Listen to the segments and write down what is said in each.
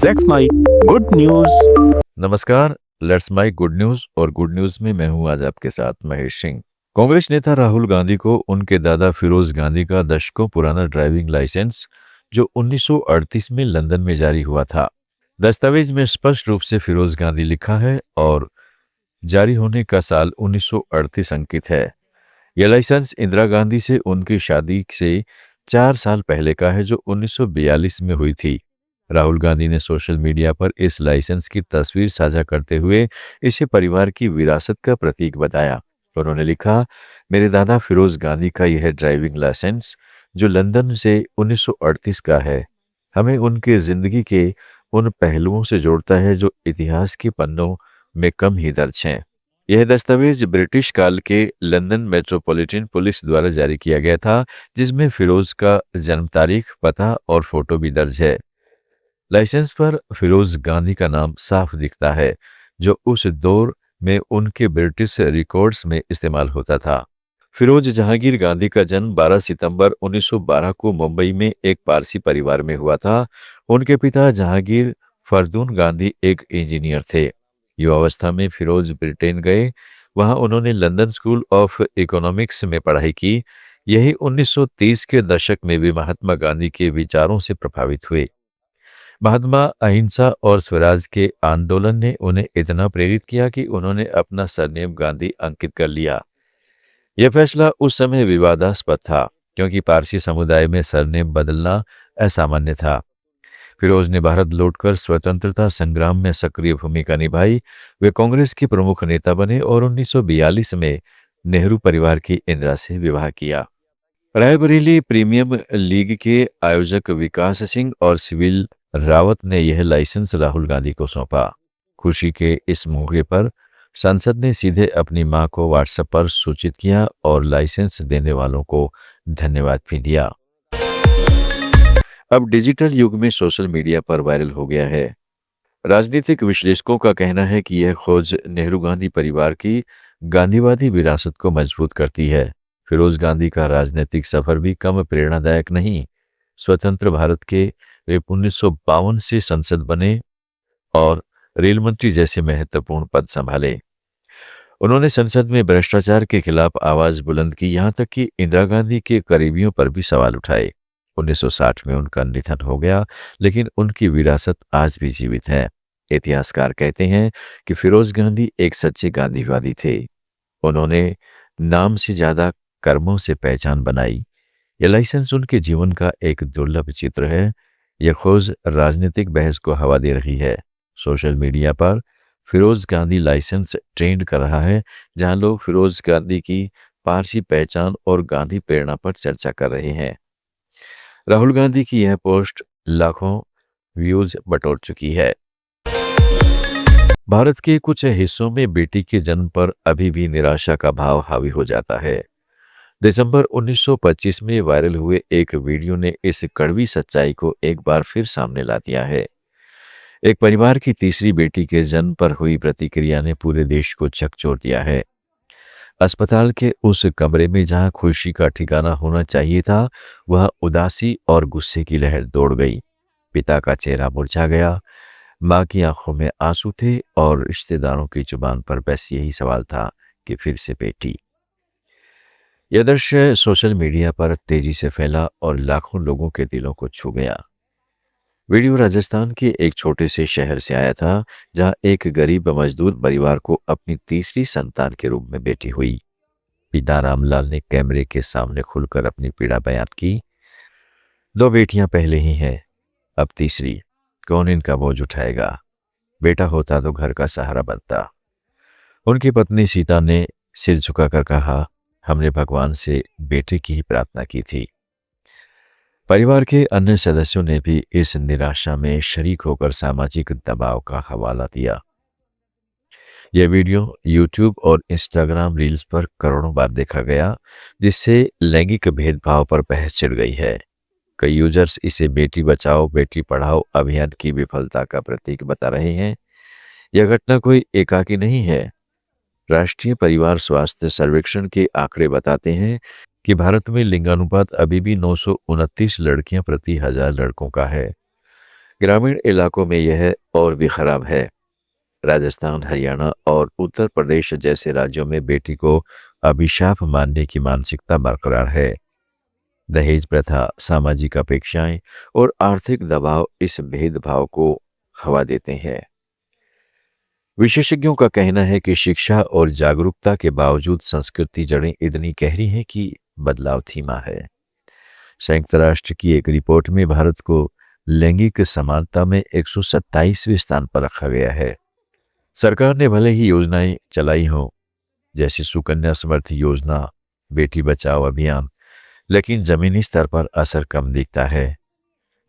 Let's my good news. नमस्कार। Let's my good news और good news में मैं हूं आज आपके साथ महेश सिंह। कांग्रेस नेता राहुल गांधी को उनके दादा फिरोज गांधी का दशकों पुराना ड्राइविंग लाइसेंस जो 1938 में लंदन में जारी हुआ था, दस्तावेज में स्पष्ट रूप से फिरोज गांधी लिखा है और जारी होने का साल 1938 अंकित है। यह लाइसेंस इंदिरा गांधी से उनकी शादी से 4 साल पहले का है, जो 1942 में हुई थी। राहुल गांधी ने सोशल मीडिया पर इस लाइसेंस की तस्वीर साझा करते हुए इसे परिवार की विरासत का प्रतीक बताया। उन्होंने लिखा, मेरे दादा फिरोज गांधी का यह ड्राइविंग लाइसेंस जो लंदन से 1938 का है, हमें उनके जिंदगी के उन पहलुओं से जोड़ता है जो इतिहास के पन्नों में कम ही दर्ज हैं। यह दस्तावेज ब्रिटिश काल के लंदन मेट्रोपॉलिटन पुलिस द्वारा जारी किया गया था, जिसमें फिरोज का जन्म तारीख, पता और फोटो भी दर्ज है। लाइसेंस पर फिरोज गांधी का नाम साफ दिखता है, जो उस दौर में उनके ब्रिटिश रिकॉर्ड्स में इस्तेमाल होता था। फिरोज जहांगीर गांधी का जन्म 12 सितंबर 1912 को मुंबई में एक पारसी परिवार में हुआ था। उनके पिता जहांगीर फरदून गांधी एक इंजीनियर थे। युवावस्था में फिरोज ब्रिटेन गए। वहां उन्होंने लंदन स्कूल ऑफ इकोनॉमिक्स में पढ़ाई की। यही 1930 के दशक में भी महात्मा गांधी के विचारों से प्रभावित हुए। महात्मा अहिंसा और स्वराज के आंदोलन ने उन्हें इतना प्रेरित किया कि उन्होंने अपना सरनेम गांधी अंकित कर लिया। यह फैसला उस समय विवादास्पद था, क्योंकि पारसी समुदाय में सरनेम बदलना असामान्य था। फिरोज ने भारत लौटकर स्वतंत्रता संग्राम में सक्रिय भूमिका निभाई। वे कांग्रेस के प्रमुख नेता बने और 1942 में नेहरू परिवार की इंदिरा से विवाह किया। रायबरेली प्रीमियम लीग के आयोजक विकास सिंह और सिविल रावत ने यह लाइसेंस राहुल गांधी को सौंपा। खुशी के इस मौके पर संसद ने सीधे अपनी मां को व्हाट्सएप पर सूचित किया और लाइसेंस देने वालों को धन्यवाद भी दिया। अब डिजिटल युग में सोशल मीडिया पर वायरल हो गया है। राजनीतिक विश्लेषकों का कहना है कि यह खोज नेहरू गांधी परिवार की गांधीवादी विरासत को मजबूत करती है। फिरोज गांधी का राजनीतिक सफर भी कम प्रेरणादायक नहीं। स्वतंत्र भारत के वे 1952 से संसद बने और रेल मंत्री जैसे महत्वपूर्ण पद संभाले। उन्होंने संसद में भ्रष्टाचार के खिलाफ आवाज बुलंद की, यहां तक कि इंदिरा गांधी के करीबियों पर भी सवाल उठाए। 1960 में उनका निधन हो गया, लेकिन उनकी विरासत आज भी जीवित है। इतिहासकार कहते हैं कि फिरोज गांधी एक सच्चे गांधीवादी थे। उन्होंने नाम से ज्यादा कर्मों से पहचान बनाई। यह लाइसेंस उनके जीवन का एक दुर्लभ चित्र है। यह खोज राजनीतिक बहस को हवा दे रही है। सोशल मीडिया पर फिरोज गांधी लाइसेंस ट्रेंड कर रहा है, जहां लोग फिरोज गांधी की पारसी पहचान और गांधी प्रेरणा पर चर्चा कर रहे हैं। राहुल गांधी की यह पोस्ट लाखों व्यूज बटोर चुकी है। भारत के कुछ हिस्सों में बेटी के जन्म पर अभी भी निराशा का भाव हावी हो जाता है। दिसंबर 1925 में वायरल हुए एक वीडियो ने इस कड़वी सच्चाई को एक बार फिर सामने ला दिया है। एक परिवार की तीसरी बेटी के जन्म पर हुई प्रतिक्रिया ने पूरे देश को झकझोर दिया है। अस्पताल के उस कमरे में जहां खुशी का ठिकाना होना चाहिए था, वहां उदासी और गुस्से की लहर दौड़ गई। पिता का चेहरा मुरझा गया, मां की आंखों में आंसू थे और रिश्तेदारों की जुबान पर बस यही सवाल था कि फिर से बेटी। यह दृश्य सोशल मीडिया पर तेजी से फैला और लाखों लोगों के दिलों को छू गया। वीडियो राजस्थान के एक छोटे से शहर से आया था, जहां एक गरीब मजदूर परिवार को अपनी तीसरी संतान के रूप में बेटी हुई। पिता रामलाल ने कैमरे के सामने खुलकर अपनी पीड़ा बयान की। दो बेटियां पहले ही हैं, अब तीसरी, कौन इनका बोझ उठाएगा? बेटा होता तो घर का सहारा बनता। उनकी पत्नी सीता ने सिर झुकाकर कहा, हमने भगवान से बेटे की ही प्रार्थना की थी। परिवार के अन्य सदस्यों ने भी इस निराशा में शरीक होकर सामाजिक दबाव का हवाला दिया। यह वीडियो YouTube और Instagram रील्स पर करोड़ों बार देखा गया, जिससे लैंगिक भेदभाव पर बहस छिड़ गई है। कई यूजर्स इसे बेटी बचाओ बेटी पढ़ाओ अभियान की विफलता का प्रतीक बता रहे हैं। यह घटना कोई एकाकी नहीं है। राष्ट्रीय परिवार स्वास्थ्य सर्वेक्षण के आंकड़े बताते हैं कि भारत में लिंगानुपात अभी भी 929 लड़कियां प्रति 1000 लड़कों का है। ग्रामीण इलाकों में यह और भी खराब है। राजस्थान, हरियाणा और उत्तर प्रदेश जैसे राज्यों में बेटी को अभिशाप मानने की मानसिकता बरकरार है। दहेज प्रथा, सामाजिक अपेक्षाएं और आर्थिक दबाव इस भेदभाव को हवा देते हैं। विशेषज्ञों का कहना है कि शिक्षा और जागरूकता के बावजूद संस्कृति जड़ें इतनी गहरी हैं कि बदलाव धीमा है। संयुक्त राष्ट्र की एक रिपोर्ट में भारत को लैंगिक समानता में 127वें स्थान पर रखा गया है। सरकार ने भले ही योजनाएं चलाई हों, जैसे सुकन्या समृद्धि योजना, बेटी बचाओ अभियान, लेकिन जमीनी स्तर पर असर कम दिखता है।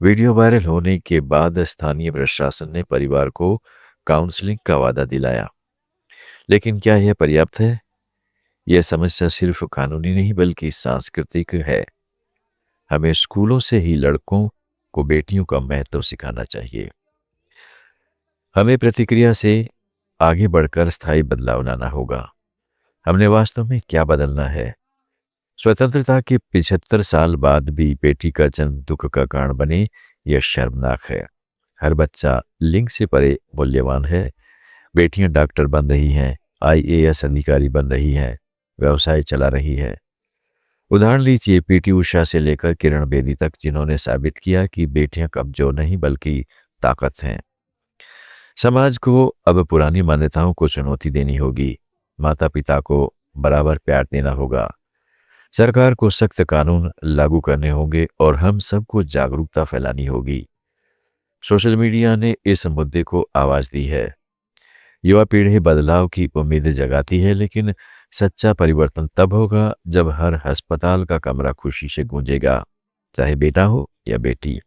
वीडियो वायरल होने के बाद स्थानीय प्रशासन ने परिवार को काउंसलिंग का वादा दिलाया, लेकिन क्या यह पर्याप्त है? यह समस्या सिर्फ कानूनी नहीं बल्कि सांस्कृतिक है। हमें स्कूलों से ही लड़कों को बेटियों का महत्व सिखाना चाहिए। हमें प्रतिक्रिया से आगे बढ़कर स्थायी बदलाव लाना होगा। हमने वास्तव में क्या बदलना है? स्वतंत्रता के 75 साल बाद भी बेटी का जन्म दुख का कारण बने, यह शर्मनाक है। हर बच्चा लिंग से परे मूल्यवान है। बेटियां डॉक्टर बन रही हैं, आईएएस अधिकारी बन रही हैं, व्यवसाय चला रही है। उदाहरण लीजिए पीटी उषा से लेकर किरण बेदी तक, जिन्होंने साबित किया कि बेटियां कमजोर नहीं बल्कि ताकत हैं। समाज को अब पुरानी मान्यताओं को चुनौती देनी होगी। माता पिता को बराबर प्यार देना होगा। सरकार को सख्त कानून लागू करने होंगे और हम सबको जागरूकता फैलानी होगी। सोशल मीडिया ने इस मुद्दे को आवाज दी है। युवा पीढ़ी बदलाव की उम्मीद जगाती है, लेकिन सच्चा परिवर्तन तब होगा जब हर अस्पताल का कमरा खुशी से गूंजेगा, चाहे बेटा हो या बेटी।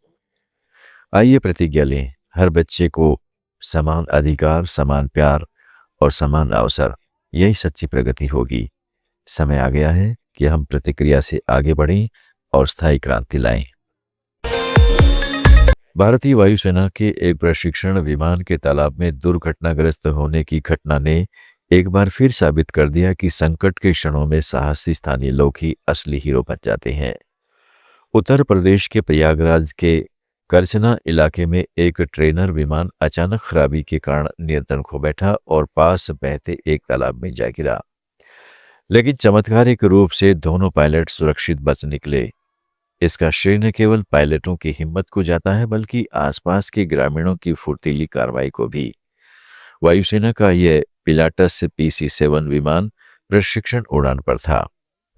आइए प्रतिज्ञा लें, हर बच्चे को समान अधिकार, समान प्यार और समान अवसर। यही सच्ची प्रगति होगी। समय आ गया है कि हम प्रतिक्रिया से आगे बढ़ें और स्थायी क्रांति लाएं। भारतीय वायुसेना के एक प्रशिक्षण विमान के तालाब में दुर्घटनाग्रस्त होने की घटना ने एक बार फिर साबित कर दिया कि संकट के क्षणों में साहसी स्थानीय लोग ही असली हीरो बन जाते हैं। उत्तर प्रदेश के प्रयागराज के करछना इलाके में एक ट्रेनर विमान अचानक खराबी के कारण नियंत्रण खो बैठा और पास बहते एक तालाब में जा गिरा। लेकिन चमत्कारिक रूप से दोनों पायलट सुरक्षित बच निकले। इसका श्रेय न केवल पायलटों की हिम्मत को जाता है बल्कि आसपास के ग्रामीणों की फुर्तीली कार्रवाई को भी। वायुसेना का यह पिलाटस PC-7 विमान प्रशिक्षण उड़ान पर था।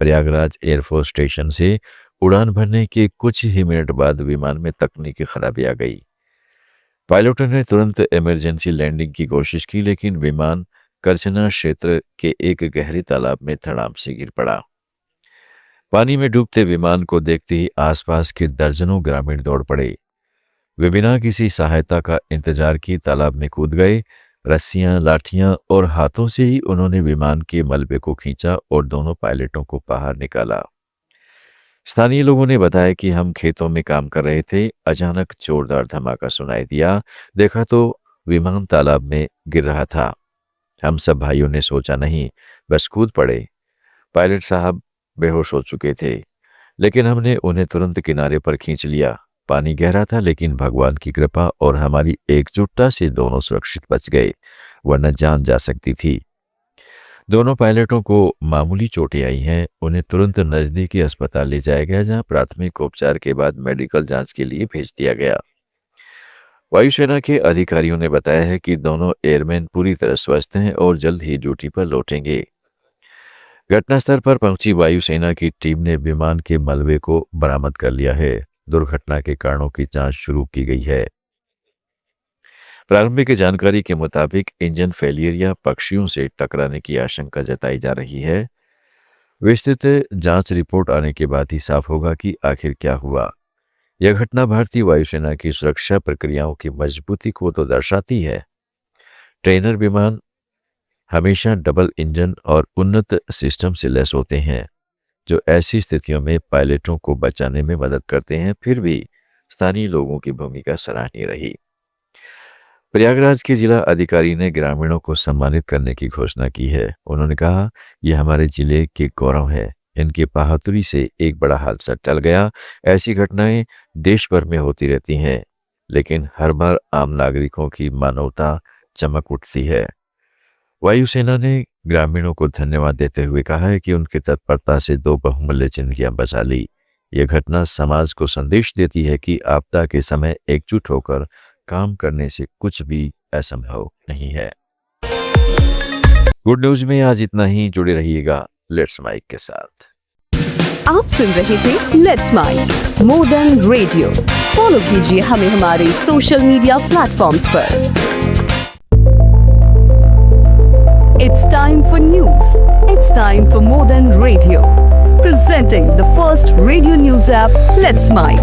प्रयागराज एयरफोर्स स्टेशन से उड़ान भरने के कुछ ही मिनट बाद विमान में तकनीकी खराबी आ गई। पायलटों ने तुरंत इमरजेंसी लैंडिंग की कोशिश की, लेकिन विमान करछना क्षेत्र के एक गहरे तालाब में धड़ाम से गिर पड़ा। पानी में डूबते विमान को देखते ही आसपास के दर्जनों ग्रामीण दौड़ पड़े। वे बिना किसी सहायता का इंतजार किए तालाब में कूद गए। रस्सियां, लाठियां और हाथों से ही उन्होंने विमान के मलबे को खींचा और दोनों पायलटों को बाहर निकाला। स्थानीय लोगों ने बताया कि हम खेतों में काम कर रहे थे, अचानक जोरदार धमाका सुनाई दिया। देखा तो विमान तालाब में गिर रहा था। हम सब भाइयों ने सोचा नहीं, बस कूद पड़े। पायलट साहब बेहोश हो चुके थे, लेकिन हमने उन्हें तुरंत किनारे पर खींच लिया। पानी गहरा था, लेकिन भगवान की कृपा और हमारी एकजुटता से दोनों सुरक्षित बच गए, वरना जान जा सकती थी। दोनों पायलटों को मामूली चोटें आई हैं। उन्हें तुरंत नजदीकी अस्पताल ले जाया गया, जहां प्राथमिक उपचार के बाद मेडिकल जांच के लिए भेज दिया गया। वायुसेना के अधिकारियों ने बताया है कि दोनों एयरमैन पूरी तरह स्वस्थ हैं और जल्द ही ड्यूटी पर लौटेंगे। घटनास्थल पर पहुंची वायुसेना की टीम ने विमान के मलबे को बरामद कर लिया है। दुर्घटना के कारणों की जांच शुरू की गई है। प्रारंभिक जानकारी के मुताबिक इंजन फेलियर या पक्षियों से टकराने की आशंका जताई जा रही है। विस्तृत जांच रिपोर्ट आने के बाद ही साफ होगा कि आखिर क्या हुआ। यह घटना भारतीय वायुसेना की सुरक्षा प्रक्रियाओं की मजबूती को तो दर्शाती है। ट्रेनर विमान हमेशा डबल इंजन और उन्नत सिस्टम से लैस होते हैं, जो ऐसी स्थितियों में पायलटों को बचाने में मदद करते हैं। फिर भी स्थानीय लोगों की भूमिका सराहनीय रही। प्रयागराज के जिला अधिकारी ने ग्रामीणों को सम्मानित करने की घोषणा की है। उन्होंने कहा, यह हमारे जिले के गौरव है। इनकी बहादुरी से एक बड़ा हादसा टल गया। ऐसी घटनाएं देश भर में होती रहती हैं। लेकिन हर बार आम नागरिकों की मानवता चमक उठती है। वायुसेना ने ग्रामीणों को धन्यवाद देते हुए कहा है कि उनकी तत्परता से 2 बहुमूल्य जिंदगियां बचा ली। यह घटना समाज को संदेश देती है कि आपदा के समय एकजुट होकर काम करने से कुछ भी असंभव नहीं है। गुड न्यूज में आज इतना ही। जुड़े रहिएगा लेट्स माइक के साथ। आप सुन रहे थे let's mic more than radio. Follow कीजिए हमें हमारे सोशल मीडिया प्लेटफॉर्म्स पर। It's time for news. It's time for more than radio. Presenting the first radio news app, Let's Mic.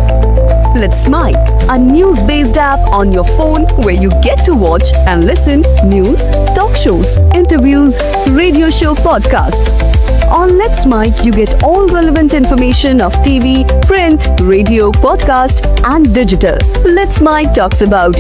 Let's Mic, a news-based app on your phone where you get to watch and listen news, talk shows, interviews, radio show podcasts. On Let's Mic, you get all relevant information of TV, print, radio, podcast, and digital. Let's Mic talks about